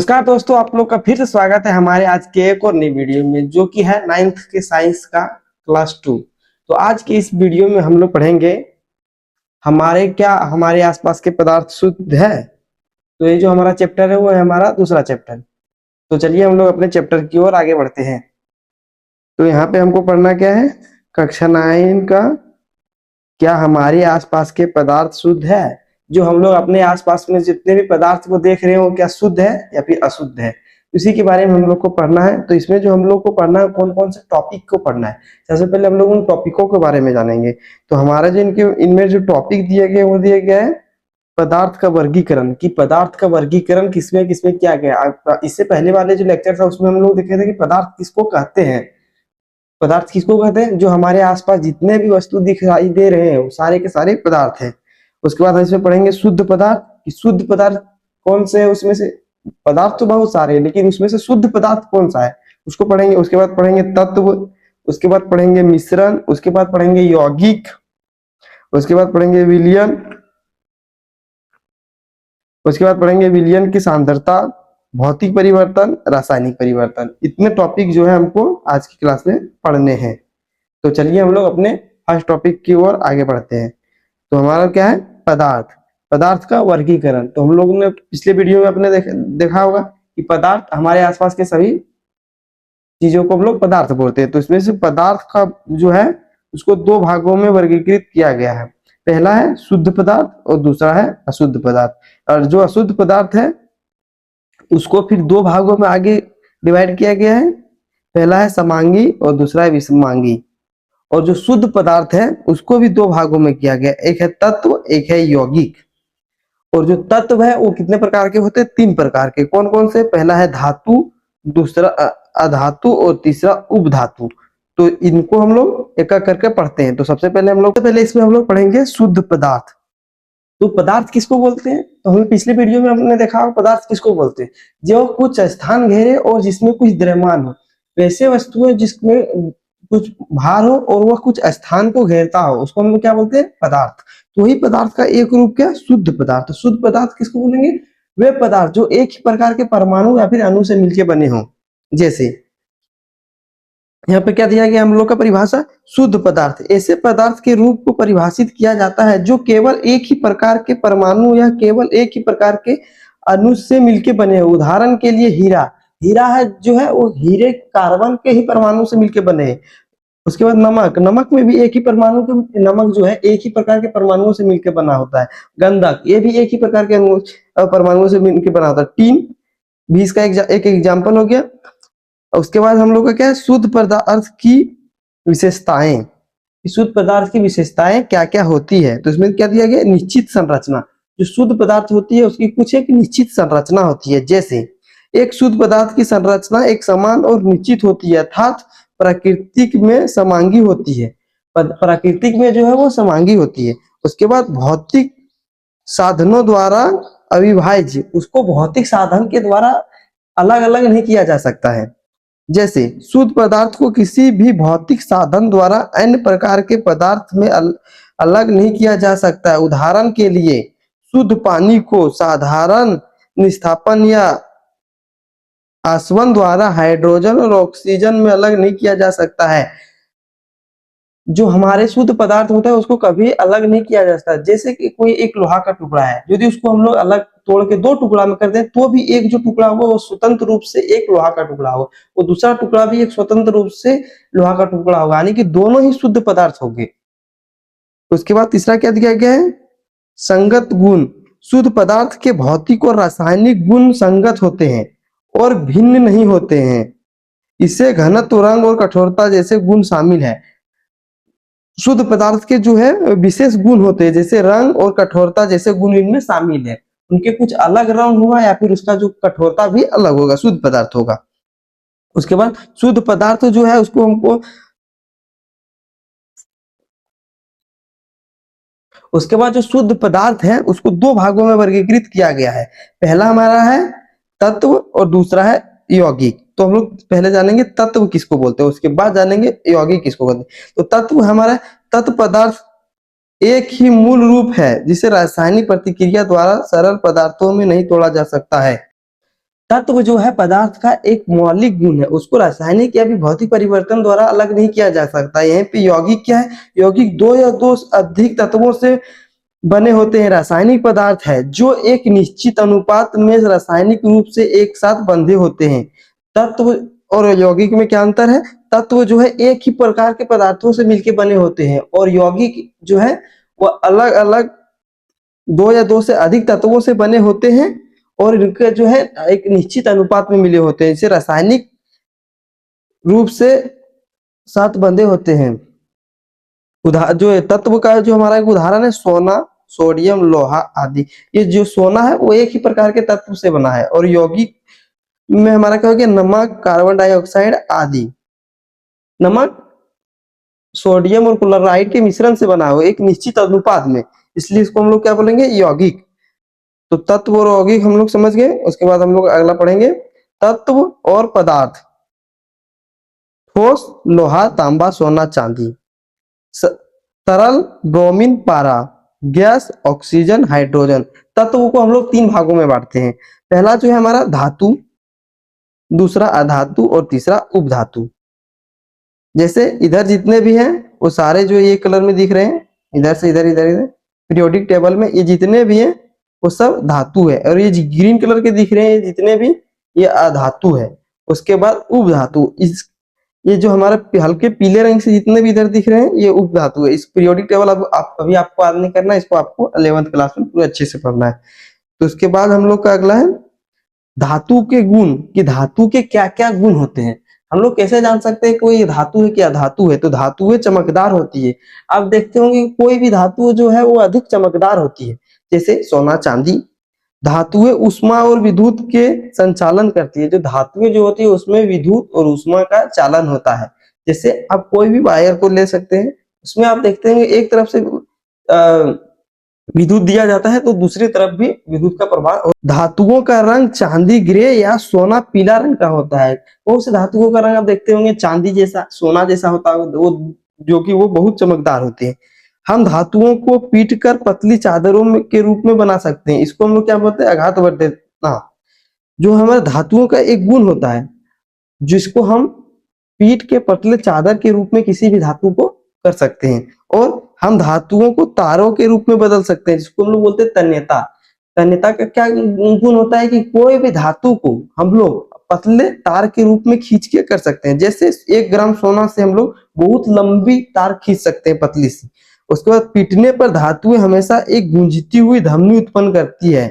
नमस्कार दोस्तों, आप लोग का फिर से स्वागत है हमारे आज के एक और नई वीडियो में, जो कि है 9th के साइंस का क्लास 2। तो आज की इस वीडियो में हम लोग पढ़ेंगे हमारे आसपास के पदार्थ शुद्ध है। तो ये जो हमारा चैप्टर है वो है हमारा दूसरा चैप्टर। तो चलिए हम लोग अपने चैप्टर की ओर आगे बढ़ते हैं। तो यहाँ पे हमको पढ़ना क्या है, कक्षा 9 का क्या हमारे आसपास के पदार्थ शुद्ध है। जो हम लोग अपने आसपास में जितने भी पदार्थ को देख रहे हैं वो क्या शुद्ध है या फिर अशुद्ध है, इसी के बारे में हम लोग को पढ़ना है। तो इसमें जो हम लोग को पढ़ना है, कौन कौन से टॉपिक को पढ़ना है, सबसे पहले हम लोग उन टॉपिकों के बारे में जानेंगे। तो हमारा जो इनमें जो टॉपिक दिए गए वो दिया गया है पदार्थ का वर्गीकरण, कि पदार्थ का वर्गीकरण किसमें किसमें किया गया। इससे पहले वाले जो लेक्चर था उसमें हम लोग देखे थे कि पदार्थ किसको कहते हैं। पदार्थ किसको कहते हैं, जो हमारे आसपास जितने भी वस्तु दिखाई दे रहे हैं वो सारे के सारे पदार्थ हैं। उसके बाद हम इसमें पढ़ेंगे शुद्ध पदार्थ, कि शुद्ध पदार्थ कौन से है। उसमें से पदार्थ तो बहुत सारे हैं, लेकिन उसमें से शुद्ध पदार्थ कौन सा है उसको पढ़ेंगे। उसके बाद पढ़ेंगे तत्व, उसके बाद पढ़ेंगे मिश्रण, उसके बाद पढ़ेंगे यौगिक, उसके बाद पढ़ेंगे विलयन, उसके बाद पढ़ेंगे विलयन की सांद्रता, भौतिक परिवर्तन, रासायनिक परिवर्तन। इतने टॉपिक जो है हमको आज की क्लास में पढ़ने हैं। तो चलिए हम लोग अपने फर्स्ट टॉपिक की ओर आगे बढ़ते हैं। तो हमारा क्या है, पदार्थ, पदार्थ का वर्गीकरण। तो हम लोगों ने पिछले वीडियो में अपने देखा होगा कि पदार्थ हमारे आसपास के सभी चीजों को हम लोग पदार्थ बोलते हैं। तो इसमें से पदार्थ का जो है उसको दो भागों में वर्गीकृत किया गया है। पहला है शुद्ध पदार्थ और दूसरा है अशुद्ध पदार्थ। और जो अशुद्ध पदार्थ है उसको फिर दो भागों में आगे डिवाइड किया गया है। पहला है समांगी और दूसरा है विषमांगी। और जो शुद्ध पदार्थ है उसको भी दो भागों में किया गया, एक है तत्व, एक है यौगिक। और जो तत्व है वो कितने प्रकार के होते हैं, तीन प्रकार के। कौन कौन से, पहला है धातु, दूसरा अधातु और तीसरा उपधातु। तो इनको हम लोग एक एक करके पढ़ते हैं। तो सबसे पहले इसमें हम लोग पढ़ेंगे शुद्ध पदार्थ। तो पदार्थ किसको बोलते हैं, तो हमें पिछले वीडियो में हमने देखा पदार्थ किसको बोलते हैं, जो कुछ स्थान घेरे और जिसमें कुछ द्रव्यमान हो, वैसे वस्तुएं जिसमें कुछ भार हो और वह कुछ स्थान को घेरता हो, उसको हम लोग क्या बोलते हैं, पदार्थ। तो वही पदार्थ का एक रूप क्या, शुद्ध पदार्थ। शुद्ध पदार्थ किसको बोलेंगे, वे पदार्थ जो एक ही प्रकार के परमाणु या फिर अणु से मिलकर बने हों। जैसे यहाँ पे क्या दिया गया हम लोग का परिभाषा, शुद्ध पदार्थ ऐसे पदार्थ के रूप को परिभाषित किया जाता है जो केवल एक ही प्रकार के परमाणु या केवल एक ही प्रकार के अणु से मिलके बने हो। उदाहरण के लिए हीरा, हीरा है जो है वो हीरे कार्बन के ही परमाणु से मिलके बने हैं। उसके बाद नमक, नमक में भी एक ही परमाणु के, नमक जो है एक ही प्रकार के परमाणुओं से मिलकर बना होता है। गंधक, ये भी एक ही प्रकार के परमाणुओं से मिलकर बना होता है। टीन भी इसका एक एग्जाम्पल हो गया। उसके बाद हम लोग का क्या है, शुद्ध पदार्थ की विशेषताएं। शुद्ध पदार्थ की विशेषताएं क्या क्या होती है, तो इसमें क्या दिया गया, निश्चित संरचना। जो शुद्ध पदार्थ होती है उसकी कुछ एक निश्चित संरचना होती है। जैसे एक शुद्ध पदार्थ की संरचना एक समान और निश्चित होती है, अर्थात प्राकृतिक में समांगी होती है। प्राकृतिक में जो है वो समांगी होती है। उसके बाद भौतिक साधनों द्वारा अविभाज्य, उसको भौतिक साधन के द्वारा अलग अलग नहीं किया जा सकता है। जैसे शुद्ध पदार्थ को किसी भी भौतिक साधन द्वारा अन्य प्रकार के पदार्थ में अलग नहीं किया जा सकता है। उदाहरण के लिए शुद्ध पानी को साधारण निस्थापन या आसवन द्वारा हाइड्रोजन और ऑक्सीजन में अलग नहीं किया जा सकता है। जो हमारे शुद्ध पदार्थ होता है उसको कभी अलग नहीं किया जा सकता। जैसे कि कोई एक लोहा का टुकड़ा है, यदि उसको हम लोग अलग तोड़ के दो टुकड़ा में कर दें तो भी एक जो टुकड़ा होगा वो स्वतंत्र रूप से एक लोहा का टुकड़ा होगा, वो दूसरा टुकड़ा भी एक स्वतंत्र रूप से लोहा का टुकड़ा होगा, यानी कि दोनों ही शुद्ध पदार्थ होंगे। उसके बाद तीसरा क्या दिया गया है, संगत गुण। शुद्ध पदार्थ के भौतिक और रासायनिक गुण संगत होते हैं और भिन्न नहीं होते हैं। इससे घनत्व, रंग और कठोरता जैसे गुण शामिल है। शुद्ध पदार्थ के जो है विशेष गुण होते हैं, जैसे रंग और कठोरता जैसे गुण इनमें शामिल है। उनके कुछ अलग रंग हुआ या फिर उसका जो कठोरता भी अलग होगा, शुद्ध पदार्थ होगा। उसके बाद शुद्ध पदार्थ जो है उसको हमको, उसके बाद जो शुद्ध पदार्थ है उसको दो भागों में वर्गीकृत किया गया है। पहला हमारा है तत्व और दूसरा है यौगिक। तो हम लोग पहले जानेंगे तत्व किसको बोलते हैं, उसके बाद जानेंगे यौगिक किसको बोलते हैं। तो तत्व हमारा, तत्व पदार्थ एक ही मूल रूप है जिसे रासायनिक प्रतिक्रिया द्वारा सरल पदार्थों में नहीं तोड़ा जा सकता है। तत्व जो है पदार्थ का एक मौलिक गुण है, उसको रासायनिक या भी भौतिक परिवर्तन द्वारा अलग नहीं किया जा सकता। यहाँ पे यौगिक क्या है, यौगिक दो या दो से अधिक तत्वों से बने होते हैं। रासायनिक पदार्थ है जो एक निश्चित अनुपात में रासायनिक रूप से एक साथ बंधे होते हैं। तत्व और यौगिक में क्या अंतर है, तत्व जो है एक ही प्रकार के पदार्थों से मिलकर बने होते हैं और यौगिक जो है वह अलग अलग दो या दो से अधिक तत्वों से बने होते हैं और इनके जो है एक निश्चित अनुपात में मिले होते हैं। इसे रासायनिक रूप से साथ बंधे होते हैं। जो तत्व का जो हमारा एक उदाहरण है, सोना, सोडियम, लोहा आदि। ये जो सोना है वो एक ही प्रकार के तत्व से बना है और यौगिक में हमारा क्या हो गया, नमक, कार्बन डाइऑक्साइड आदि। नमक सोडियम और क्लोराइड के मिश्रण से बना हुआ एक निश्चित अनुपात में, इसलिए इसको हम लोग क्या बोलेंगे, यौगिक। तो तत्व और यौगिक हम लोग समझ गए। उसके बाद हम लोग अगला पढ़ेंगे तत्व और पदार्थ। ठोस लोहा, तांबा, सोना, चांदी। तरल ब्रोमीन, पारा। Gas oxygen, hydrogen. तत्व को हम लोग तीन भागों में बांटते हैं। पहला जो है हमारा धातु, दूसरा अधातु और तीसरा उपधातु। जैसे इधर जितने भी हैं वो सारे जो ये कलर में दिख रहे हैं, इधर से इधर इधर इधर पीरियोडिक टेबल में ये जितने भी हैं वो सब धातु है और ये ग्रीन कलर के दिख रहे हैं जितने भी, ये अधातु है। उसके बाद उपधातु, इस ये जो हमारे हल्के पीले रंग से जितने भी इधर दिख रहे हैं ये उपधातु है। इस पीरियोडिक टेबल अब आप अभी आपको याद नहीं करना है, इसको आपको 11th क्लास में पूरे अच्छे से पढ़ना है। तो उसके बाद हम लोग का अगला है धातु के गुण, कि धातु के क्या क्या गुण होते हैं। हम लोग कैसे जान सकते हैं कोई धातु है कि अधातु है, तो धातुएं चमकदार होती है। आप देखते होंगे कोई भी धातु जो है वो अधिक चमकदार होती है, जैसे सोना, चांदी। धातुएं उष्मा और विद्युत के संचालन करती है। जो धातुएं जो होती है उसमें विद्युत और उष्मा का चालन होता है। जैसे आप कोई भी वायर को ले सकते हैं, उसमें आप देखते हैं एक तरफ से विद्युत दिया जाता है तो दूसरी तरफ भी विद्युत का प्रभाव। धातुओं का रंग चांदी ग्रे या सोना पीला रंग का होता है। बहुत से धातुओं का रंग आप देखते होंगे चांदी जैसा, सोना जैसा होता है, वो जो कि वो बहुत चमकदार होते हैं। हम धातुओं को पीटकर पतली चादरों में के रूप में बना सकते हैं। इसको हम लोग क्या बोलते हैं, आघातवर्धकता। जो हमारे धातुओं का एक गुण होता है जिसको हम पीट के पतले चादर के रूप में किसी भी धातु को कर सकते हैं। और हम धातुओं को तारों के रूप में बदल सकते हैं, जिसको हम लोग बोलते हैं तन्यता। तन्यता का क्या गुण होता है कि कोई भी धातु को हम लोग पतले तार के रूप में खींच के कर सकते हैं। जैसे 1 ग्राम सोना से हम लोग बहुत लंबी तार खींच सकते हैं पतली सी। उसके बाद पीटने पर धातुएं हमेशा एक गूंजती हुई ध्वनि उत्पन्न करती है।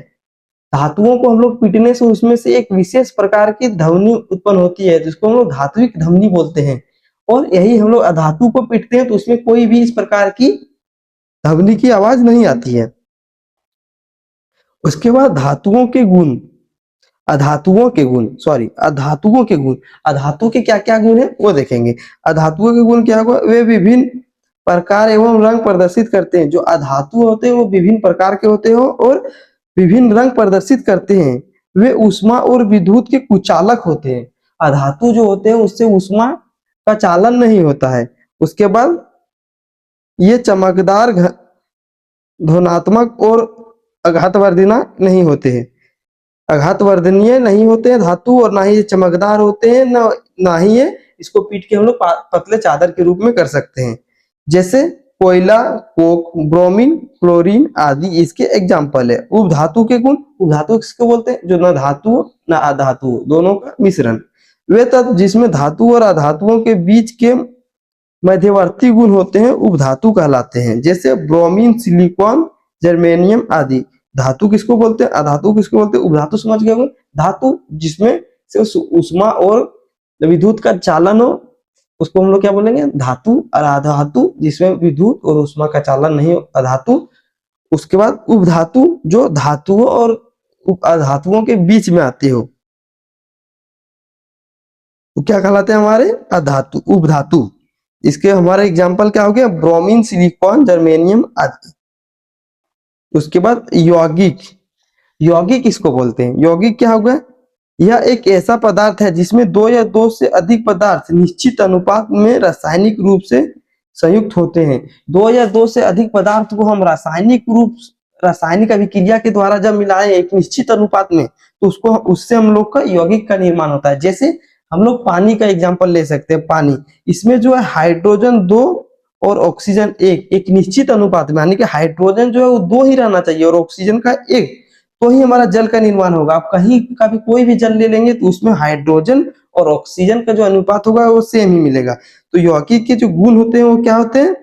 धातुओं को हम लोग पीटने से उसमें से एक विशेष प्रकार की ध्वनि उत्पन्न होती है, जिसको हम लोग धात्विक ध्वनि बोलते हैं। और यही हम लोग अधातु को पीटते हैं तो उसमें कोई भी इस प्रकार की ध्वनि की आवाज नहीं आती है। उसके बाद धातुओं के गुण, अधातुओं के गुण, सॉरी अधातुओं के गुण। अधातु के क्या क्या गुण है वो देखेंगे। अधातुओं के गुण क्या होगा, वे विभिन्न प्रकार एवं रंग प्रदर्शित करते हैं। जो अधातु होते हैं वो विभिन्न प्रकार के होते हैं और विभिन्न रंग प्रदर्शित करते हैं। वे उष्मा और विद्युत के कुचालक होते हैं। अधातु जो होते हैं उससे उष्मा का चालन नहीं होता है। उसके बाद ये चमकदार, ध्वनात्मक और आघातवर्धना नहीं होते हैं। आघातवर्धनीय नहीं होते हैं धातु, और ना ही ये चमकदार होते हैं, ना ही ये इसको पीट के हम लोग पतले चादर के रूप में कर सकते हैं। जैसे कोयला, कोक, ब्रोमीन, क्लोरीन आदि इसके एग्जाम्पल है। उपधातु के गुण, उपधातु किसको बोलते हैं, जो न धातु न अधातु दोनों का मिश्रण। वे तत्व जिसमें धातु और अधातुओं के बीच के मध्यवर्ती गुण होते हैं उपधातु कहलाते हैं। जैसे ब्रोमीन, सिलिकॉन, जर्मेनियम आदि। धातु किसको बोलते हैं, अधातु किसको बोलते हैं, उपधातु समझ गए होंगे। धातु जिसमें से उष्मा और विद्युत का चालन हो उसको हम लोग क्या बोलेंगे, धातु। और अधातु जिसमें विद्युत और उष्मा का चालन नहीं हो, अधातु। उसके बाद उपधातु जो धातुओं और अधातुओं के बीच में आती हो तो क्या कहलाते हैं हमारे, अधातु, उपधातु। इसके हमारे एग्जाम्पल क्या हो गया, ब्रोमीन, सिलिकॉन, जर्मेनियम आदि। उसके बाद यौगिक, यौगिक किसको बोलते हैं, यौगिक क्या होगा, यह एक ऐसा पदार्थ है जिसमें दो या दो से अधिक पदार्थ निश्चित अनुपात में रासायनिक रूप से संयुक्त होते हैं। दो या दो से अधिक पदार्थ को हम रासायनिक अभिक्रिया के द्वारा जब मिलाएं एक निश्चित अनुपात में तो उसको उससे हम लोग का यौगिक का निर्माण होता है। जैसे हम लोग पानी का एग्जाम्पल ले सकते हैं। पानी, इसमें जो है हाइड्रोजन 2 और ऑक्सीजन एक निश्चित अनुपात में, यानी कि हाइड्रोजन जो है वो 2 ही रहना चाहिए और ऑक्सीजन का 1, तो ही हमारा जल का निर्माण होगा। आप कहीं का भी कोई भी जल ले लेंगे तो उसमें हाइड्रोजन और ऑक्सीजन का जो अनुपात होगा वो सेम ही मिलेगा। तो यौगिक के जो गुण होते हैं वो क्या होते हैं?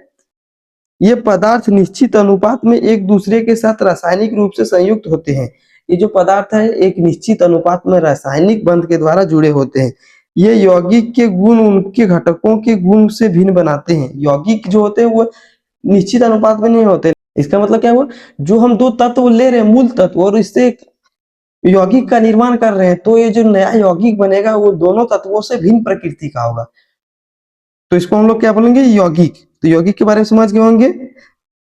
ये पदार्थ निश्चित अनुपात में एक दूसरे के साथ रासायनिक रूप से संयुक्त होते हैं। ये जो पदार्थ है एक निश्चित अनुपात में रासायनिक बंध के द्वारा जुड़े होते हैं। ये यौगिक के गुण उनके घटकों के गुण से भिन्न बनाते हैं। यौगिक जो होते हैं वो निश्चित अनुपात में नहीं होते। इसका मतलब क्या हुआ, जो हम दो तत्व ले रहे हैं मूल तत्व और इससे एक यौगिक का निर्माण कर रहे हैं, तो ये जो नया यौगिक बनेगा वो दोनों तत्वों से भिन्न प्रकृति का होगा। तो इसको हम लोग क्या बोलेंगे? यौगिक। तो यौगिक के बारे में समझ गए होंगे।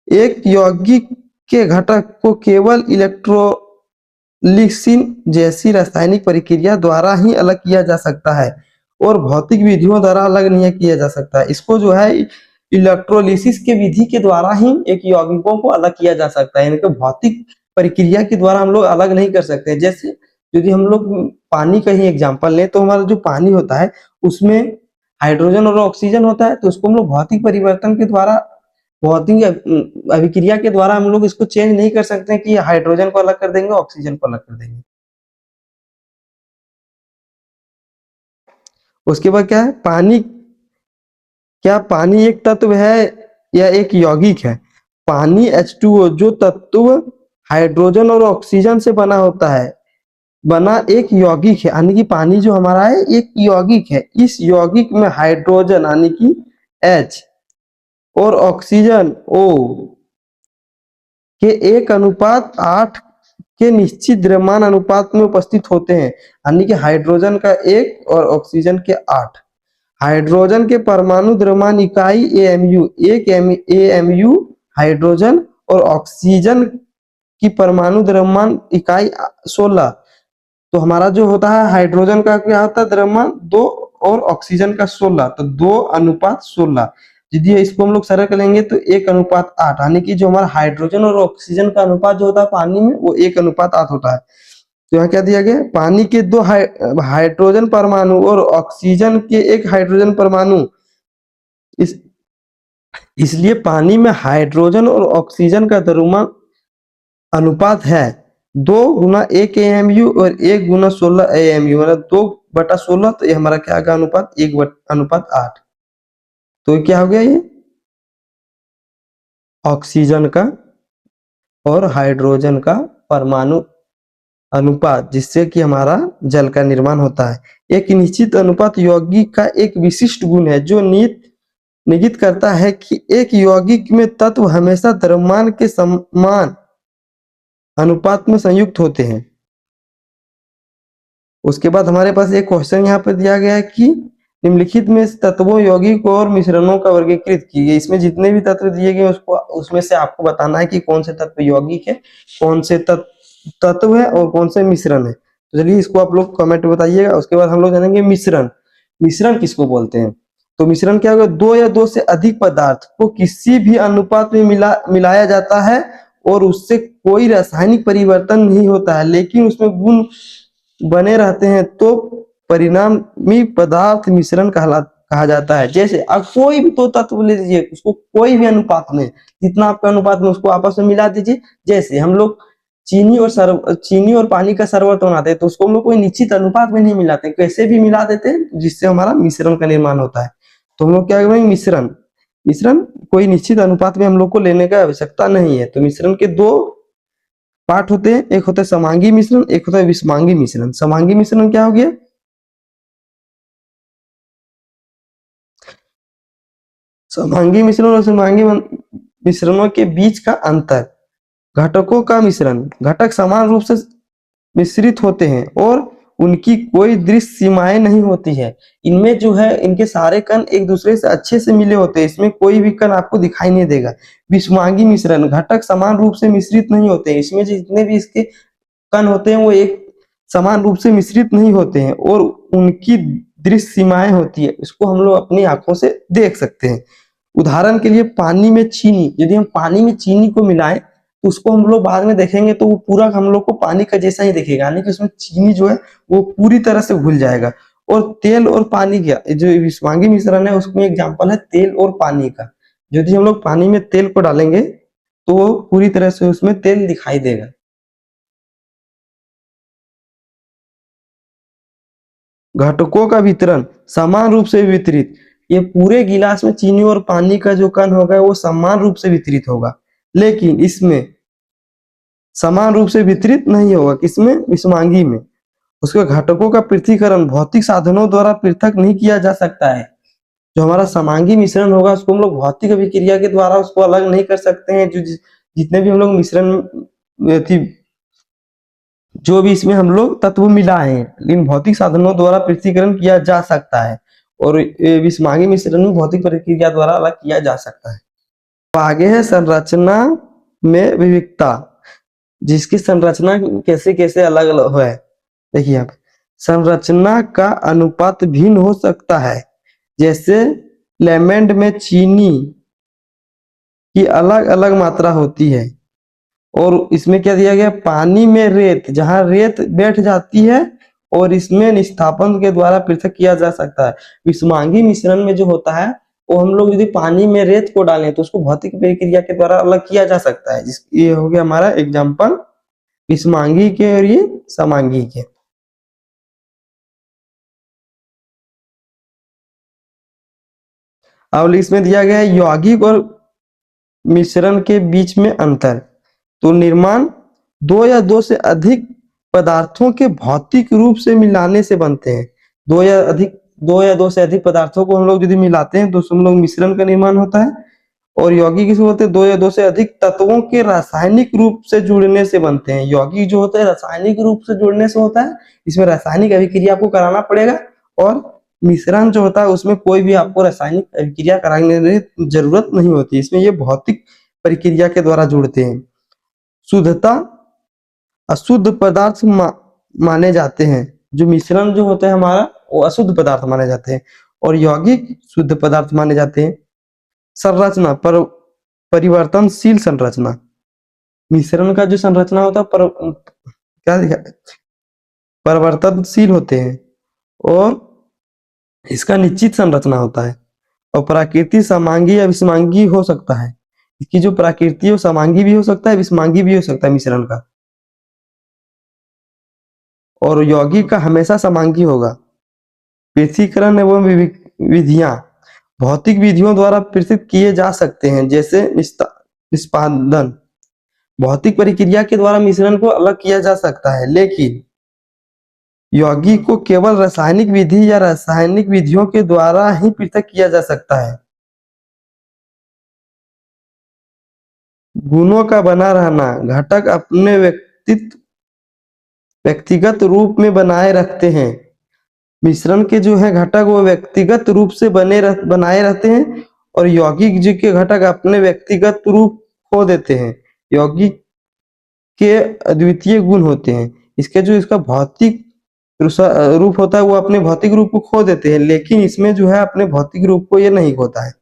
एक यौगिक के घटक को केवल इलेक्ट्रोलिसिस जैसी रासायनिक प्रक्रिया द्वारा ही अलग किया जा सकता है और भौतिक विधियों द्वारा अलग नहीं किया जा सकता है। इसको जो है इलेक्ट्रोलिसिस के विधि के द्वारा ही एक यौगिकों को अलग किया जा सकता है। इनके भौतिक प्रक्रिया के द्वारा हम लोग अलग नहीं कर सकते। जैसे यदि हम लोग पानी का ही एग्जाम्पल लें तो हमारा जो पानी होता है उसमें हाइड्रोजन और ऑक्सीजन होता है, तो उसको हम लोग भौतिक परिवर्तन के द्वारा, भौतिक अभिक्रिया के द्वारा हम लोग इसको चेंज नहीं कर सकते कि हाइड्रोजन को अलग कर देंगे, ऑक्सीजन को अलग कर देंगे। उसके बाद क्या है? पानी, क्या पानी एक तत्व है या एक यौगिक है? पानी H2O जो तत्व हाइड्रोजन और ऑक्सीजन से बना होता है, बना एक यौगिक है। यानी कि पानी जो हमारा है एक यौगिक है। इस यौगिक में हाइड्रोजन यानी कि H और ऑक्सीजन O के 1:8 के निश्चित द्रव्यमान अनुपात में उपस्थित होते हैं। यानी कि हाइड्रोजन का 1 और ऑक्सीजन के 8। हाइड्रोजन के परमाणु द्रव्यमान इकाई AMU, एक AMU हाइड्रोजन और ऑक्सीजन की परमाणु द्रव्यमान इकाई 16। तो हमारा जो होता है हाइड्रोजन का क्या होता है द्रव्यमान 2 और ऑक्सीजन का 16, तो 2:16। यदि इसको हम लोग सरल करेंगे तो 1:8, यानी कि जो हमारा हाइड्रोजन और ऑक्सीजन का अनुपात जो होता है पानी में वो 1:8 होता है। तो यहाँ क्या दिया गया? पानी के 2 हाइड्रोजन परमाणु और ऑक्सीजन के 1 हाइड्रोजन परमाणु, इसलिए पानी में हाइड्रोजन और ऑक्सीजन का द्रव्यमान अनुपात है 2 × 1 AMU और 1 × 16 AMU, मतलब 2/16। तो ये हमारा क्या आएगा अनुपात? 1:8। तो क्या हो गया? ये ऑक्सीजन का और हाइड्रोजन का परमाणु अनुपात, जिससे कि हमारा जल का निर्माण होता है। एक निश्चित अनुपात यौगिक का एक विशिष्ट गुण है जो निहित करता है कि एक यौगिक में तत्व हमेशा द्रव्यमान के समान अनुपात में संयुक्त होते हैं। उसके बाद हमारे पास एक क्वेश्चन यहाँ पर दिया गया है कि निम्नलिखित में तत्वों, यौगिक और मिश्रणों का वर्गीकृत कीजिए। इसमें जितने भी तत्व दिए गए उसको उसमें से आपको बताना है कि कौन से तत्व यौगिक है, कौन से तत्व है और कौन से मिश्रण है। तो चलिए इसको आप लोग कमेंट में बताइएगा। उसके बाद हम लोग जानेंगे मिश्रण। मिश्रण किसको बोलते हैं? तो मिश्रण क्या होगा? 2 या 2 से अधिक पदार्थ को किसी भी अनुपात में मिलाया जाता है और उससे कोई रासायनिक परिवर्तन नहीं होता है, लेकिन उसमें गुण बने रहते हैं, तो परिणामी पदार्थ मिश्रण कहा जाता है। जैसे अब कोई भी 2 तत्व ले लीजिए, उसको कोई भी अनुपात में, जितना आपका अनुपात में, उसको आपस में मिला दीजिए। जैसे हम लोग चीनी और पानी का शरबत बनाते हैं, तो उसको हम लोग कोई निश्चित अनुपात में नहीं मिलाते, कैसे भी मिला देते हैं, जिससे हमारा मिश्रण का निर्माण होता है। तो हम लोग क्या करेंगे? मिश्रण कोई निश्चित अनुपात में हम लोग को लेने का आवश्यकता नहीं है। तो मिश्रण के 2 पार्ट होते हैं, एक होता है समांगी मिश्रण, एक होता है विषमांगी मिश्रण। समांगी मिश्रण क्या हो गया? समांगी मिश्रण और विषमांगी मिश्रणों के बीच का अंतर। घटकों का मिश्रण, घटक समान रूप से मिश्रित होते हैं और उनकी कोई दृश्य सीमाएं नहीं होती है। इनमें जो है इनके सारे कण एक दूसरे से अच्छे से मिले होते हैं, इसमें कोई भी कण आपको दिखाई नहीं देगा। विषमांगी मिश्रण, घटक समान रूप से मिश्रित नहीं होते हैं, इसमें जितने भी इसके कण होते हैं वो एक समान रूप से मिश्रित नहीं होते हैं और उनकी दृश्य सीमाएं होती है, इसको हम लोग अपनी आंखों से देख सकते हैं। उदाहरण के लिए पानी में चीनी, यदि हम पानी में चीनी को मिलाएं तो उसको हम लोग बाद में देखेंगे तो वो पूरा हम लोग को पानी का जैसा ही दिखेगा, यानी कि उसमें चीनी जो है वो पूरी तरह से घुल जाएगा। और तेल और पानी का जो विस्मांगी मिश्रण है उसमें एग्जाम्पल है तेल और पानी का। यदि हम लोग पानी में तेल को डालेंगे तो वो पूरी तरह से उसमें तेल दिखाई देगा। घटकों का वितरण समान रूप से वितरित, ये पूरे गिलास में चीनी और पानी का जो कण होगा वो समान रूप से वितरित होगा, लेकिन इसमें समान रूप से वितरित नहीं होगा। किसमें? विषमांगी में। उसके घटकों का पृथक्करण भौतिक साधनों द्वारा पृथक नहीं किया जा सकता है। जो हमारा समांगी मिश्रण होगा उसको हम लोग भौतिक अभिक्रिया के द्वारा उसको अलग नहीं कर सकते हैं। जो जितने भी हम लोग मिश्रण थी, जो भी इसमें हम लोग तत्व मिला है, लेकिन भौतिक साधनों द्वारा पृथक्करण किया जा सकता है, और विषमांगी मिश्रण में भौतिक प्रक्रिया द्वारा अलग किया जा सकता है। तो आगे है संरचना में विविधता, जिसकी संरचना कैसे कैसे अलग अलग है। देखिए आप, संरचना का अनुपात भिन्न हो सकता है, जैसे लेमेंट में चीनी की अलग अलग मात्रा होती है, और इसमें क्या दिया गया, पानी में रेत, जहां रेत बैठ जाती है और इसमें निस्थापन के द्वारा पृथक किया जा सकता है। विषमांगी मिश्रण में जो होता है वो हम लोग यदि पानी में रेत को डालें तो उसको भौतिक प्रक्रिया के द्वारा अलग किया जा सकता है। ये हो गया हमारा एग्जाम्पल विषमांगी के और ये समांगी के। अब इसमें दिया गया है यौगिक और मिश्रण के बीच में अंतर। तो निर्माण दो या दो से अधिक पदार्थों के भौतिक रूप से मिलाने से बनते हैं। दो या दो से अधिक पदार्थों को हम लोग यदि मिलाते हैं तो हम लोग मिश्रण का निर्माण होता है। और यौगिक किसे बोलते हैं? दो या दो से अधिक तत्वों के रासायनिक रूप से जुड़ने से बनते हैं। यौगिक जो होता है रासायनिक रूप से जुड़ने से होता है, इसमें रासायनिक अभिक्रिया आपको कराना पड़ेगा। और मिश्रण जो होता है उसमें कोई भी आपको रासायनिक अभिक्रिया कराने की जरूरत नहीं होती, इसमें ये भौतिक प्रक्रिया के द्वारा जुड़ते हैं। शुद्धता अशुद्ध पदार्थ माने जाते हैं। जो मिश्रण जो होता है हमारा वो अशुद्ध पदार्थ माने जाते हैं, और यौगिक शुद्ध पदार्थ माने जाते हैं। संरचना परिवर्तनशील संरचना, मिश्रण का जो संरचना होता है क्या परिवर्तनशील होते हैं, और इसका निश्चित संरचना होता है। और प्रकृति समांगी या विषमांगी हो सकता है। इसकी जो प्रकृति है वो समांगी भी हो सकता है, विषमांगी भी हो सकता है मिश्रण का। और यौगिक का हमेशा समांगी होगा। पृथक्करण एवं विधियां भौतिक विधियों द्वारा पृथक किए जा सकते हैं, जैसे निष्पादन। भौतिक प्रक्रिया के द्वारा मिश्रण को अलग किया जा सकता है, लेकिन यौगिक को केवल रासायनिक विधि या रासायनिक विधियों के द्वारा ही पृथक किया जा सकता है। गुणों का बना रहना, घटक अपने व्यक्तिगत रूप में बनाए रखते हैं। मिश्रण के जो है घटक वो व्यक्तिगत रूप से बनाए रहते हैं, और यौगिक जी के घटक अपने व्यक्तिगत रूप खो देते हैं। यौगिक के अद्वितीय गुण होते हैं, इसके जो इसका भौतिक रूप होता है वो अपने भौतिक रूप को खो देते हैं, लेकिन इसमें जो है अपने भौतिक रूप को ये नहीं खोता है।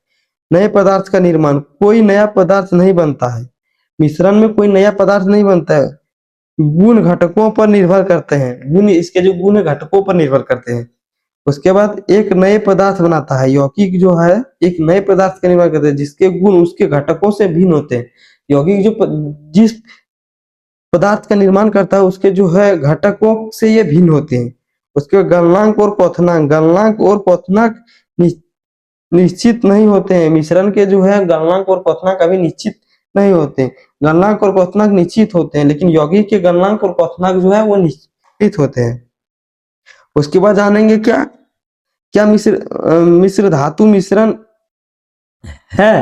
नए पदार्थ का निर्माण, कोई नया पदार्थ नहीं बनता है। मिश्रण में कोई नया पदार्थ नहीं बनता है। गुण घटकों पर निर्भर करते हैं, गुण इसके जो गुण है घटकों पर निर्भर करते हैं। उसके बाद एक नए पदार्थ बनाता है। यौगिक जो है एक नए पदार्थ का निर्माण करते हैं जिसके गुण उसके घटकों से भिन्न होते हैं। यौगिक जो जिस पदार्थ का निर्माण करता है उसके जो है घटकों से ये भिन्न होते हैं। उसके गलनांक और क्वथनांक निश्चित नहीं होते हैं। मिश्रण के जो है गलनांक और क्वथनांक कभी निश्चित नहीं होते। गलनांक और क्वथनांक निश्चित होते हैं, लेकिन यौगिक के गलनांक और क्वथनांक जो है वो निश्चित होते हैं। उसके बाद जानेंगे क्या क्या मिश्र धातु मिश्रण है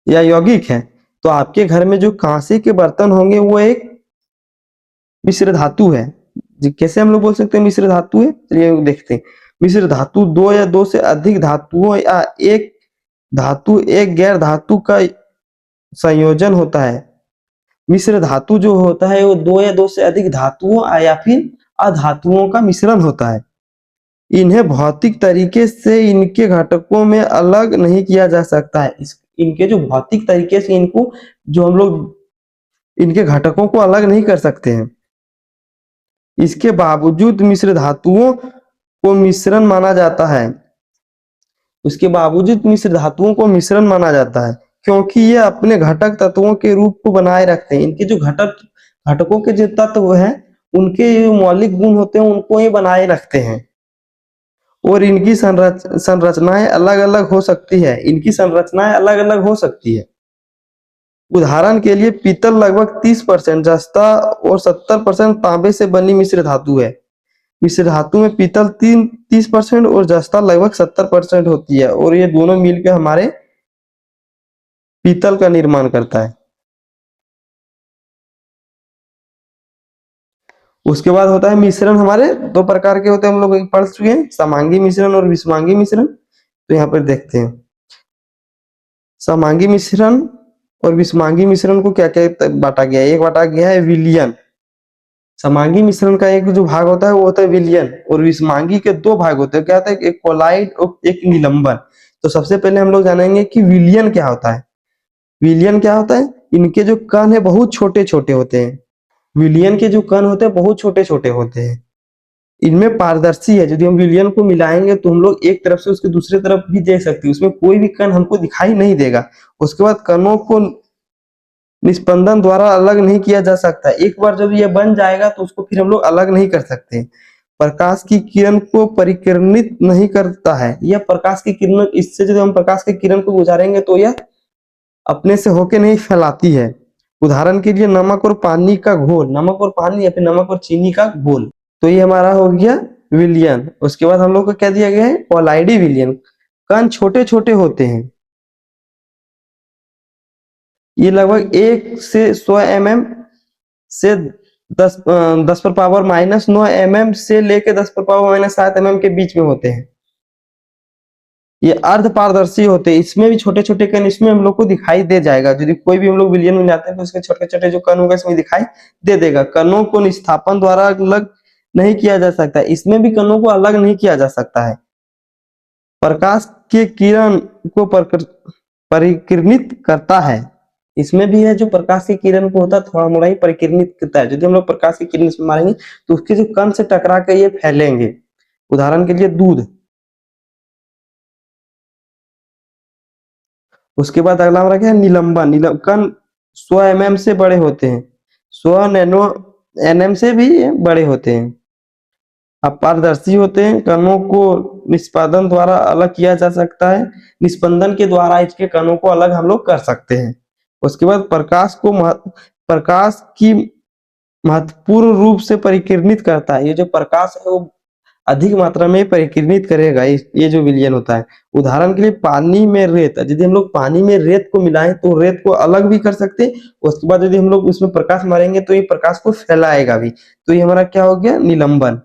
या यौगिक है। तो आपके घर में जो कांसे के बर्तन होंगे वो एक मिश्र धातु है। कैसे हम लोग बोल सकते हैं मिश्र धातु है, चलिए देखते हैं। मिश्र धातु दो या दो से अधिक धातुओं या एक धातु एक गैर धातु का संयोजन होता है। मिश्र धातु जो होता है वो दो या दो से अधिक धातुओं या फिर अधातुओं का मिश्रण होता है। इन्हें भौतिक तरीके से इनके घटकों में अलग नहीं किया जा सकता है। इनके जो भौतिक तरीके से इनको जो हम लोग इनके घटकों को अलग नहीं कर सकते हैं। इसके बावजूद मिश्र धातुओं को मिश्रण माना जाता है। उसके बावजूद मिश्र धातुओं को मिश्रण माना जाता है क्योंकि ये अपने घटक तत्वों के रूप को बनाए रखते हैं। इनके जो घटकों के जो तत्व हैं उनके जो मौलिक गुण होते हैं उनको ये बनाए रखते हैं और इनकी संरचनाएं अलग अलग हो सकती है। इनकी संरचनाएं अलग अलग हो सकती है। उदाहरण के लिए पीतल लगभग 30% जस्ता और 70% तांबे से बनी मिश्र धातु है। मिश्र धातु में पीतल 30% और जस्ता लगभग 70% होती है और ये दोनों मिलकर हमारे पीतल का निर्माण करता है। उसके बाद होता है मिश्रण। हमारे दो प्रकार के होते हैं, हम लोग पढ़ चुके हैं, समांगी मिश्रण और विषमांगी मिश्रण। तो यहाँ पर देखते हैं समांगी मिश्रण और विषमांगी मिश्रण को क्या क्या बांटा गया है। एक बांटा गया है विलयन। समांगी मिश्रण का एक जो भाग होता है वो होता है विलयन और विषमांगी के दो भाग होते हैं। क्या होता है, एक कोलाइड और एक निलंबन। तो सबसे पहले हम लोग जानेंगे कि विलयन क्या होता है। विलयन क्या होता है, इनके जो कण है बहुत छोटे छोटे होते हैं। विलयन के जो कण होते हैं बहुत छोटे छोटे होते हैं। इनमें पारदर्शी है। यदि हम विलयन को मिलाएंगे तो हम लोग एक तरफ से उसके दूसरे तरफ भी देख सकते हैं, उसमें कोई भी कण हमको दिखाई नहीं देगा। उसके बाद कणों को निस्पंदन द्वारा अलग नहीं किया जा सकता। एक बार जब यह बन जाएगा तो उसको फिर हम लोग अलग नहीं कर सकते। प्रकाश की किरण को परिकिरणित नहीं करता है। यह प्रकाश की किरण, इससे जब हम प्रकाश की किरण को गुजारेंगे तो यह अपने से होके नहीं फैलाती है। उदाहरण के लिए नमक और पानी का घोल, नमक और पानी या फिर नमक और चीनी का घोल। तो ये हमारा हो गया विलयन। उसके बाद हम लोग को क्या दिया गया है, कोलाइडी विलयन। कण छोटे छोटे होते हैं। ये लगभग 1 से 100 mm से 10 पर पावर -9 mm से लेके 10 पर पावर -7 mm के बीच में होते हैं। ये अर्ध पारदर्शी होते हैं। इसमें भी छोटे छोटे कण इसमें हम लोग को दिखाई दे जाएगा। यदि कोई भी हम लोग विलयन में जाते हैं तो इसके छोटे छोटे जो कण होगा इसमें दिखाई दे देगा। कणों को निस्थापन द्वारा अलग नहीं किया जा सकता। इसमें भी कणों को अलग नहीं किया जा सकता है। प्रकाश के किरण को परिकिरणित करता है। इसमें भी है, जो प्रकाश की किरण को होता है थोड़ा मोड़ा ही परिकिरणित करता है। यदि हम लोग प्रकाश की किरण इसमें मारेंगे तो उसके जो कण से टकरा कर ये फैलेंगे। उदाहरण के लिए दूध। उसके बाद अगला हमारा क्या है, निलंबन। कण 100 mm से बड़े होते हैं, 100 नैनो nm से भी बड़े होते हैं। अपारदर्शी होते हैं। कणों को निस्पंदन द्वारा अलग किया जा सकता है। निस्पंदन के द्वारा इसके कणों को अलग हम लोग कर सकते हैं। उसके बाद प्रकाश की महत्वपूर्ण रूप से परिकिरणित करता है। ये जो प्रकाश है वो अधिक मात्रा में परिकिरणित करेगा, ये जो विलयन होता है। उदाहरण के लिए पानी में रेत। यदि हम लोग पानी में रेत को मिलाएं तो रेत को अलग भी कर सकते हैं। उसके बाद यदि हम लोग उसमें प्रकाश मारेंगे तो ये प्रकाश को फैलाएगा भी। तो ये हमारा क्या हो गया, निलंबन।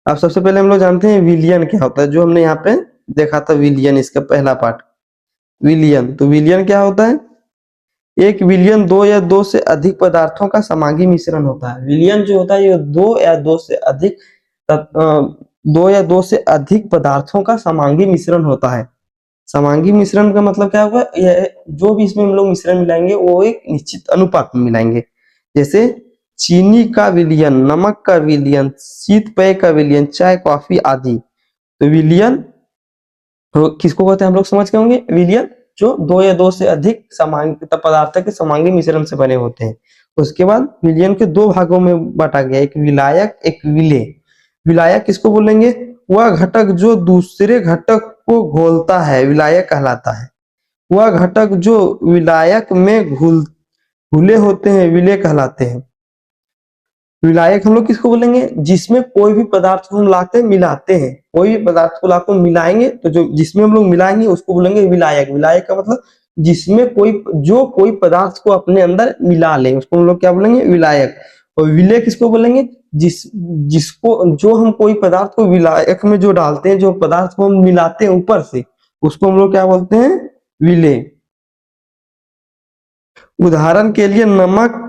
अब सबसे पहले हम लोग जानते हैं विलयन क्या होता है, जो हमने यहाँ पे देखा था विलयन, इसका पहला पार्ट विलयन। तो विलयन क्या होता है, एक विलयन दो या दो से अधिक पदार्थों का समांगी मिश्रण होता है। विलयन जो होता है ये दो या दो से अधिक पदार्थों का समांगी मिश्रण होता है। समांगी मिश्रण का मतलब क्या होगा, जो भी इसमें हम लोग मिश्रण मिलाएंगे वो एक निश्चित अनुपात में मिलाएंगे। जैसे चीनी का विलयन, नमक का विलयन, शीत पेय का विलयन, चाय कॉफी आदि। तो विलयन तो किसको कहते हैं हम लोग समझ के होंगे, विलयन जो दो या दो से अधिक पदार्थ के समांगी मिश्रण से बने होते हैं। उसके बाद विलयन के दो भागों में बांटा गया, एक विलायक एक विलेय। विलायक किसको बोलेंगे, वह घटक जो दूसरे घटक को घोलता है विलायक कहलाता है। वह घटक जो विलायक में घुले होते हैं विलेय कहलाते हैं। विलायक हम लोग किसको बोलेंगे, जिसमें कोई भी पदार्थ को हम लाके मिलाते हैं। कोई भी पदार्थ को लाकर मिलाएंगे तो जो जिसमें हम लोग मिलाएंगे उसको बोलेंगे विलायक। विलायक का मतलब जिसमें कोई पदार्थ को अपने अंदर मिला ले उसको हम लोग क्या बोलेंगे, विलायक। और विलेय किसको बोलेंगे, जो हम कोई पदार्थ को विलायक में जो डालते हैं, जो पदार्थ को हम मिलाते हैं ऊपर से, उसको हम लोग क्या बोलते हैं, विलेय। उदाहरण के लिए नमक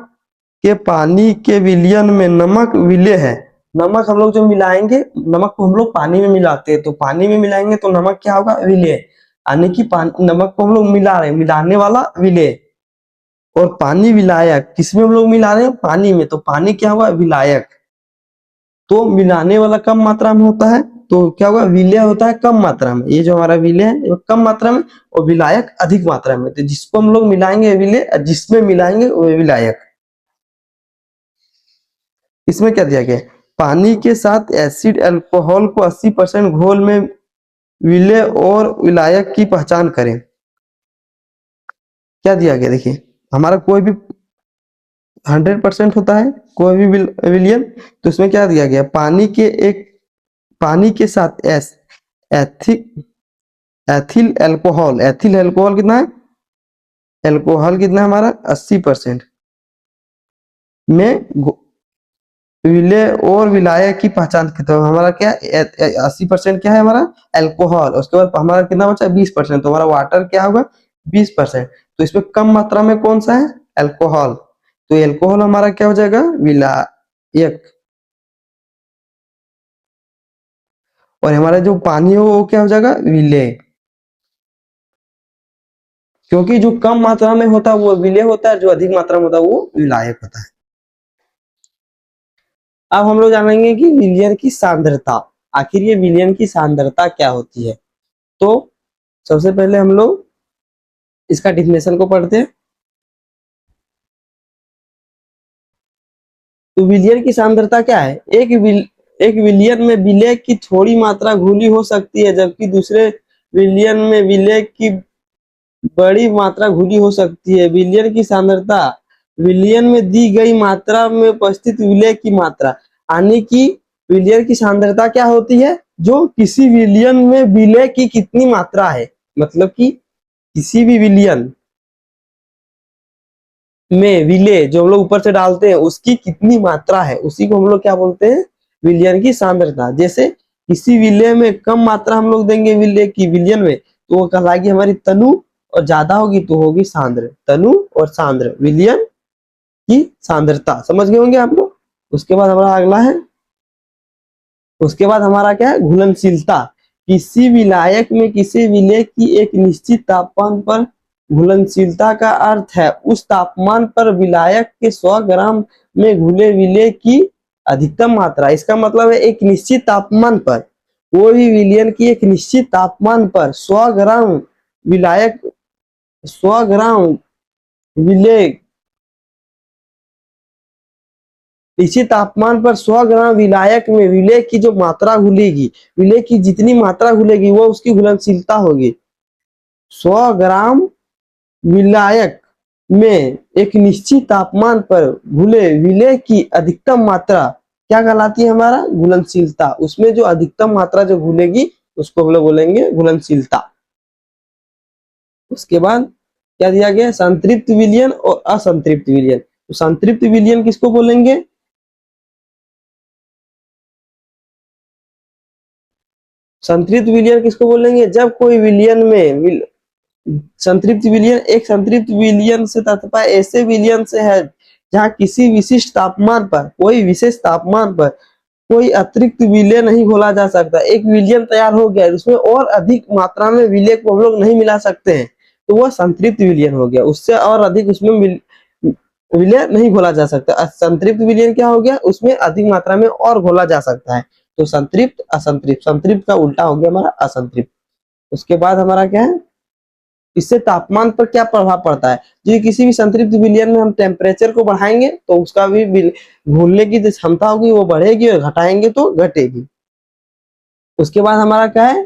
के पानी के विलयन में नमक विलेय है। नमक हम लोग जो मिलाएंगे, नमक को हम लोग पानी में मिलाते हैं तो पानी में मिलाएंगे तो नमक क्या होगा, विलेय। यानी कि नमक को हम लोग मिला रहे हैं, मिलाने वाला विलेय, और पानी विलायक, किसमें हम लोग मिला रहे हैं, पानी में, तो पानी क्या हुआ, विलायक। तो मिलाने वाला कम मात्रा में होता है, तो क्या होगा, विलेय होता है कम मात्रा में, ये जो हमारा विलेय है वो कम मात्रा में, और विलायक अधिक मात्रा में। तो जिसको हम लोग मिलाएंगे विलेय, जिसमें मिलाएंगे वो विलायक। इसमें क्या दिया गया है, पानी के साथ एसिड अल्कोहल को 80% घोल में विलेय और विलायक की पहचान करें। क्या दिया गया, देखिए हमारा कोई भी 100% होता है, कोई भी विलियन, तो इसमें क्या दिया गया, पानी के साथ ethyl ethyl alcohol, ethyl alcohol कितना है, अल्कोहल कितना है हमारा 80% में विलेय और विलायक की पहचान करते, तो हमारा क्या 80% क्या है हमारा अल्कोहल, उसके बाद हमारा कितना बचा 20%, तो हमारा वाटर क्या होगा 20%। तो इसमें कम मात्रा में कौन सा है, अल्कोहल, तो अल्कोहल हमारा क्या हो जाएगा, विलायक। और हमारा जो पानी हो वो क्या हो जाएगा, विलेय, क्योंकि जो कम मात्रा में होता है वो विलेय होता है, जो अधिक मात्रा में होता है वो विलायक होता है। अब हम लोग जानेंगे कि विलयन की सांद्रता, आखिर ये विलयन की सांद्रता क्या होती है। तो सबसे पहले हम लोग इसका डिफिनेशन को पढ़ते हैं। तो विलयन की सांद्रता क्या है, एक विलयन में विलेय की थोड़ी मात्रा घुली हो सकती है, जबकि दूसरे विलयन में विलेय की बड़ी मात्रा घुली हो सकती है। विलयन की सांद्रता विलयन में दी गई मात्रा में उपस्थित विलेय की मात्रा, यानी कि विलयन की सांद्रता क्या होती है, जो किसी विलयन में विलेय की कितनी मात्रा है, मतलब कि किसी भी विलयन में विलेय जो हम लोग ऊपर से डालते हैं उसकी कितनी मात्रा है, उसी को हम लोग क्या बोलते हैं, विलयन की सांद्रता। जैसे किसी विलेय में कम मात्रा हम लोग देंगे विलेय की विलयन में, तो वो कहलाएगी हमारी तनु, और ज्यादा होगी तो होगी सांद्र। तनु और सांद्र विलयन की सांद्रता, समझ गए होंगे आप लोग। उसके बाद हमारा अगला है, उसके बाद हमारा क्या है, घुलनशीलता। किसी विलायक में किसी विलेय की एक निश्चित तापमान पर घुलनशीलता का अर्थ है उस तापमान पर विलायक के 100 ग्राम में घुले विलेय की अधिकतम मात्रा। इसका मतलब है एक निश्चित तापमान पर, कोई भी विलयन की एक निश्चित तापमान पर 100 ग्राम विलायक, 100 ग्राम विलेय, इसी तापमान पर 100 ग्राम विलायक में विलेय की जो मात्रा घुलेगी, विलेय की जितनी मात्रा घुलेगी वो उसकी घुलनशीलता होगी। 100 ग्राम विलायक में एक निश्चित तापमान पर घुले विलेय की अधिकतम मात्रा क्या कहलाती है, हमारा घुलनशीलता। उसमें जो अधिकतम मात्रा जो घुलेगी उसको हम लोग बोलेंगे घुलनशीलता। उसके बाद क्या दिया गया, संतृप्त विलयन और असंतृप्त विलयन। तो संतृप्त विलयन किसको बोलेंगे, संतृप्त विलयन किसको बोलेंगे, जब कोई विलयन में संतृप्त विलयन, एक संतृप्त विलयन से तात्पर्य ऐसे विलयन से है जहां किसी विशिष्ट तापमान पर, कोई विशेष तापमान पर कोई अतिरिक्त विलय नहीं घोला जा सकता। एक विलयन तैयार हो गया, उसमें और अधिक मात्रा में विलय को हम लोग नहीं मिला सकते हैं, तो वह संतृप्त विलयन हो गया। उससे और अधिक उसमें विलय नहीं घोला जा सकता। असंतृप्त विलयन क्या हो गया, उसमें अधिक मात्रा में और घोला जा सकता है। तो संतृप्त असंतृप्त, संतृप्त का उल्टा हो गया हमारा असंतृप्त। उसके बाद हमारा क्या है, इससे तापमान पर क्या प्रभाव पड़ता है, जो किसी भी संतृप्त विलयन में हम टेम्परेचर को बढ़ाएंगे तो उसका भी घुलने की जो क्षमता होगी वो बढ़ेगी, और घटाएंगे तो घटेगी। उसके बाद हमारा क्या है,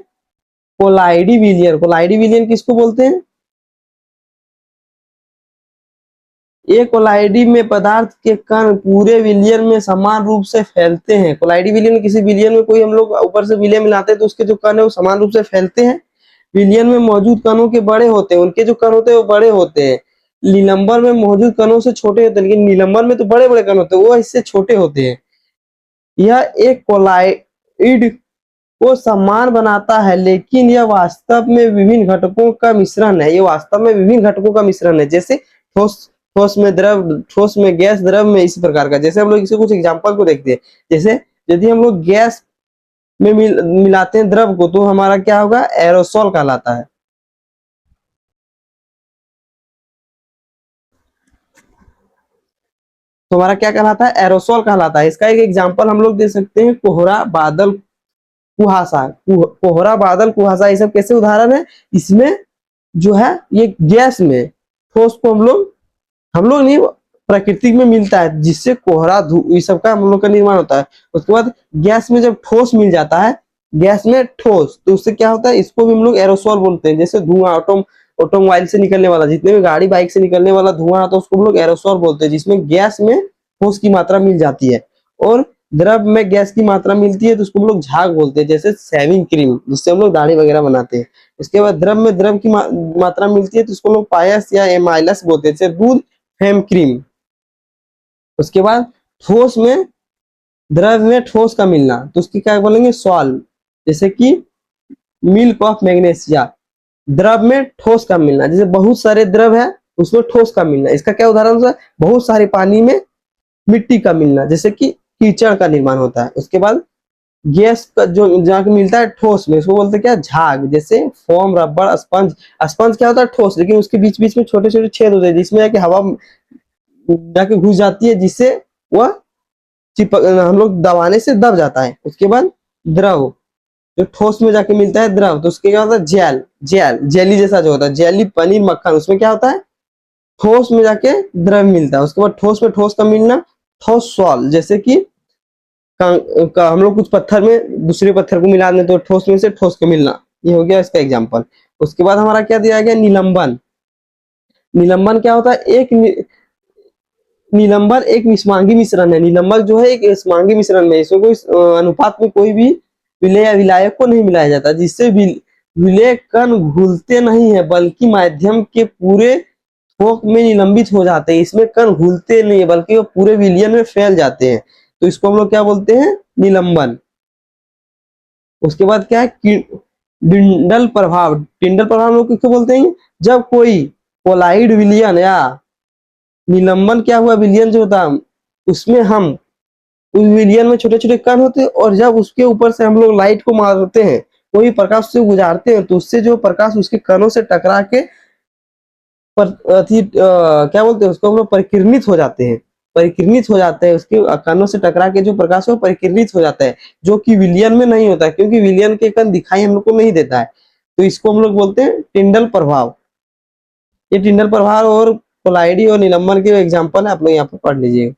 कोलाइडी विलयन। कोलाइडी विलयन किसको बोलते हैं, एक कोलाइडी में पदार्थ के कण पूरे विलयन में समान रूप से फैलते हैं। कोलाइडी विलयन में किसी विलयन में कोई हम लोग ऊपर से विलय मिलाते हैं तो उसके जो कण है वो समान रूप से फैलते हैं। विलयन में मौजूद कणों के बड़े होते हैं, उनके जो कण होते हैं वो बड़े होते हैं। निलंबर में मौजूद कणों से छोटे होते हैं, लेकिन निलंबर में तो बड़े बड़े कण होते हैं, वो इससे छोटे होते हैं। यह एक कोलाइड को समान बनाता है, लेकिन यह वास्तव में विभिन्न घटकों का मिश्रण है। ये वास्तव में विभिन्न घटकों का मिश्रण है, जैसे ठोस, ठोस में द्रव, ठोस में गैस, द्रव में इसी प्रकार का। जैसे हम लोग इसे कुछ एग्जांपल को देखते हैं, जैसे यदि हम लोग गैस में मिलाते हैं द्रव को तो हमारा क्या होगा, एरोसोल कहलाता है। तो हमारा क्या कहलाता है, एरोसोल कहलाता है। इसका एक एग्जांपल हम लोग दे सकते हैं, कोहरा, बादल, कुहासा। कोहरा, बादल, कुहासा, ये सब कैसे उदाहरण है। इसमें जो है ये गैस में ठोस को हम लोग नहीं, प्रकृति में मिलता है, जिससे कोहरा, ये सब का हम लोग का निर्माण होता है। उसके बाद गैस में जब ठोस मिल जाता है, गैस में ठोस, तो उससे क्या होता है, इसको भी हम लोग एरोसोल बोलते हैं। जैसे धुआं, ऑटोमोबाइल से निकलने वाला, जितने भी गाड़ी बाइक से निकलने वाला धुआं आता है, उसको हम लोग एरोसोल बोलते हैं, जिसमें गैस में ठोस की मात्रा मिल जाती है। और द्रव में गैस की मात्रा मिलती है तो उसको हम लोग झाग बोलते हैं, जैसे शेविंग क्रीम, जिससे हम लोग दाढ़ी वगैरह बनाते हैं। इसके बाद द्रव में द्रव की मात्रा मिलती है तो उसको हम लोग पायस या एमाइलस बोलते हैं, जैसे दूध, हेम क्रीम। उसके बाद ठोस में, द्रव में ठोस का मिलना, तो उसकी क्या बोलेंगे, सॉल्व। जैसे कि मिल्क ऑफ मैग्नीशिया, द्रव में ठोस का मिलना। जैसे बहुत सारे द्रव है, उसमें ठोस का मिलना, इसका क्या उदाहरण है, बहुत सारे पानी में मिट्टी का मिलना, जैसे कि कीचड़ का निर्माण होता है। उसके बाद गैस का जो जाके मिलता है ठोस में, इसको बोलते हैं क्या, झाग। जैसे फोम, रबड़, स्पंज। स्पंज क्या होता है, ठोस, लेकिन उसके बीच बीच में छोटे छोटे छेद होते हैं, जिसमें जाके हवा जाके घुस जाती है, जिससे वह चिपक, हम लोग दबाने से दब जाता है। उसके बाद द्रव, जो ठोस में जाके मिलता है द्रव, तो उसके क्या होता है, जेल। जेली जैसा जो होता है, जेली, पनीर, मक्खन, उसमें क्या होता है, ठोस में जाके द्रव मिलता है। उसके बाद ठोस में ठोस का मिलना, ठोस सॉल्व। जैसे कि हम लोग कुछ पत्थर में दूसरे पत्थर को मिला दें तो ठोस में से ठोस का मिलना, ये हो गया इसका एग्जाम्पल। उसके बाद हमारा क्या दिया गया, निलंबन। निलंबन क्या होता है, निलंबन एक विषमांगी मिश्रण है। निलंबन जो है एक विषमांगी मिश्रण में, इसमें कोई अनुपात में कोई भी विलेय या विलायक को नहीं मिलाया जाता, जिससे विलेय कण घुलते नहीं है, बल्कि माध्यम के पूरे थोक में निलंबित हो जाते हैं। इसमें कण घुलते नहीं है, बल्कि वो पूरे विलियन में फैल जाते हैं, तो इसको हम लोग क्या बोलते हैं, निलंबन। उसके बाद क्या है, टिंडल प्रभाव। टिंडल प्रभाव हम लोग किसको बोलते हैं, जब कोई कोलाइड विलियन या निलंबन क्या हुआ, विलियन जो होता है उसमें हम, उस विलियन में छोटे छोटे कण होते हैं, और जब उसके ऊपर से हम लोग लाइट को मारते हैं, कोई प्रकाश से गुजारते हैं, तो उससे जो प्रकाश उसके कणों से टकरा के क्या बोलते हैं उसको, हम लोग परिकिरणित हो जाते हैं। परिकिरणित हो जाते हैं, उसके कणों से टकरा के जो प्रकाश है वो परिकिरणित हो जाता है, जो कि विलियन में नहीं होता है, क्योंकि विलियन के कण दिखाई हम लोग को नहीं देता है। तो इसको हम लोग बोलते हैं टिंडल प्रभाव। ये टिंडल प्रभाव और कोलाइडी और निलंबन के एग्जाम्पल है, आप लोग यहाँ पर पढ़ लीजिए।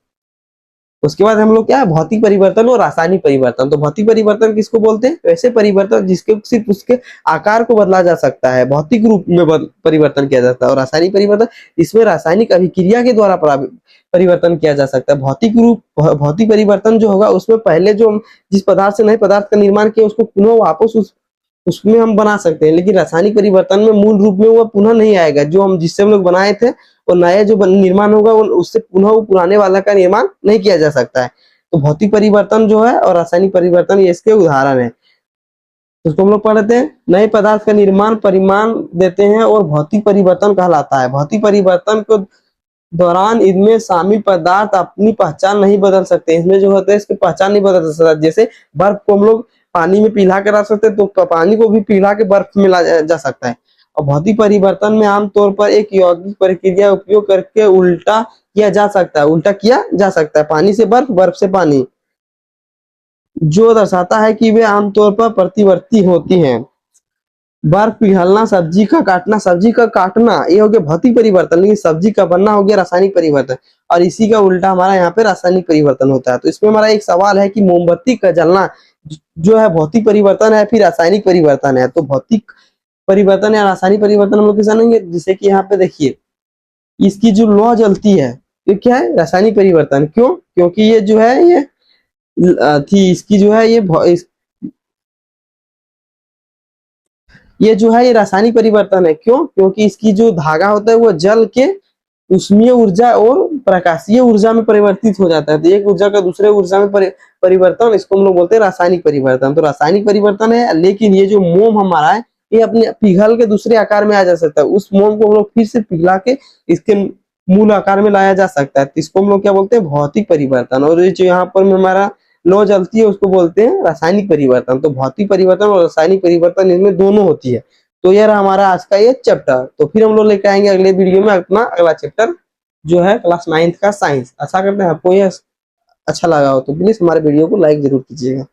उसके बाद हम लोग क्या है, भौतिक परिवर्तन और रासायनिक परिवर्तन। तो भौतिक परिवर्तन किसको बोलते हैं, वैसे परिवर्तन जिसके सिर्फ उसके आकार को बदला जा सकता है, भौतिक रूप में परिवर्तन किया जाता है। और रासायनिक परिवर्तन, इसमें रासायनिक अभिक्रिया के द्वारा परिवर्तन किया जा सकता है। भौतिक परिवर्तन जो होगा, उसमें पहले जो हम जिस पदार्थ से नए पदार्थ का निर्माण किया, उसको पुनः वापस उसमें हम बना सकते हैं। लेकिन रासायनिक परिवर्तन में मूल रूप में वो पुनः नहीं आएगा, जो हम जिससे हम लोग बनाए थे, और नया जो निर्माण होगा उससे पुनः वो पुराने वाला का निर्माण नहीं किया जा सकता है। तो भौतिक परिवर्तन जो है और रासायनिक परिवर्तन, ये इसके उदाहरण है। तो उसको हम लोग पढ़ते हैं, नए पदार्थ का निर्माण परिमाण देते हैं और भौतिक परिवर्तन कहलाता है। भौतिक परिवर्तन को दौरान इनमें शामिल पदार्थ अपनी पहचान नहीं बदल सकते। इसमें जो होता है, इसकी पहचान नहीं बदल सकता। जैसे बर्फ को हम लोग पानी में पिघला कर रख सकते हैं, तो पानी को भी पिघला के बर्फ में ला जा सकता है। और भौतिक परिवर्तन में आमतौर पर एक यौगिक प्रक्रिया उपयोग करके उल्टा किया जा सकता है। उल्टा किया जा सकता है, पानी से बर्फ, बर्फ से पानी, जो दर्शाता है कि वे आमतौर पर प्रतिवर्ती होती हैं। बर्फ पिघलना, सब्जी का काटना, ये हो गया भौतिक परिवर्तन, लेकिन सब्जी का बनना हो गया रासायनिक परिवर्तन। और इसी का उल्टा हमारा यहाँ पे रासायनिक परिवर्तन होता है। तो इसमें हमारा एक सवाल है कि मोमबत्ती का जलना जो है भौतिक परिवर्तन है फिर रासायनिक परिवर्तन है। तो भौतिक परिवर्तन या रासायनिक परिवर्तन हम लोग कैसे जानेंगे, जैसे कि यहाँ पे देखिए, इसकी जो लौ जलती है, ये क्या है, रासायनिक परिवर्तन। क्यों, क्योंकि ये जो है, ये थी इसकी जो है, ये जो है ये रासायनिक परिवर्तन है। क्यों, क्योंकि इसकी जो धागा होता है वो जल के उष्मीय ऊर्जा और प्रकाशीय ऊर्जा में परिवर्तित हो जाता है। तो एक ऊर्जा का दूसरे ऊर्जा में परिवर्तन, इसको हम लोग बोलते हैं रासायनिक परिवर्तन। तो रासायनिक परिवर्तन है, लेकिन ये जो मोम हमारा है, ये अपने पिघल के दूसरे आकार में आ जा सकता है। उस मोम को हम लोग फिर से पिघला के इसके मूल आकार में लाया जा सकता है। तो इसको हम लोग क्या बोलते हैं, भौतिक परिवर्तन। और ये जो यहाँ पर हमारा लौ जलती है, उसको बोलते हैं रासायनिक परिवर्तन। तो भौतिक परिवर्तन और रासायनिक परिवर्तन, इनमें दोनों होती है। तो यार हमारा आज का ये चैप्टर, तो फिर हम लोग लेके आएंगे अगले वीडियो में अपना अगला चैप्टर। जो है क्लास 9th का साइंस। आशा करते हैं आपको ये अच्छा लगा हो, तो प्लीज हमारे वीडियो को लाइक जरूर कीजिएगा।